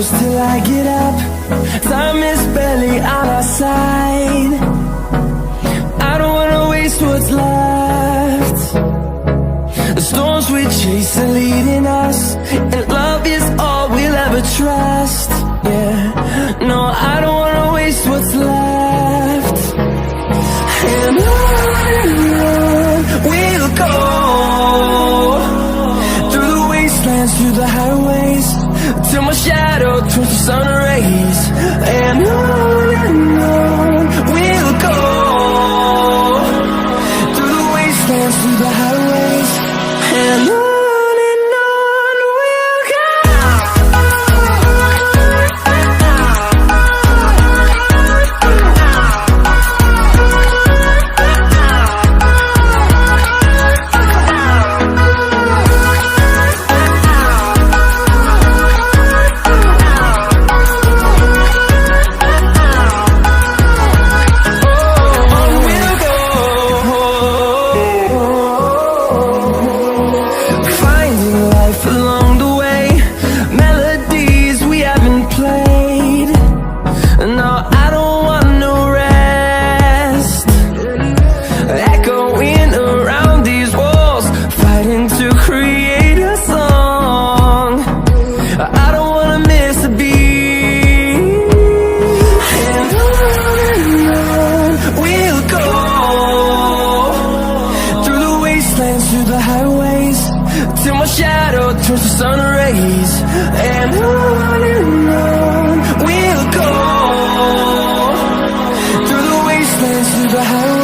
close till I get up. Time is barely on our side. I don't wanna waste what's left. The storms we chase are leading us, and love is all we'll ever trust. Yeah, no, I don't wanna waste what's left. And on we'll go, through the wastelands, through the highways, till my shadow turns to sun rays. And on we'll go, through the wastelands, through the highways, and on we'll go. Through the highways, till my shadow turns to sun rays. And on we'll go, through the wastelands, through the highways.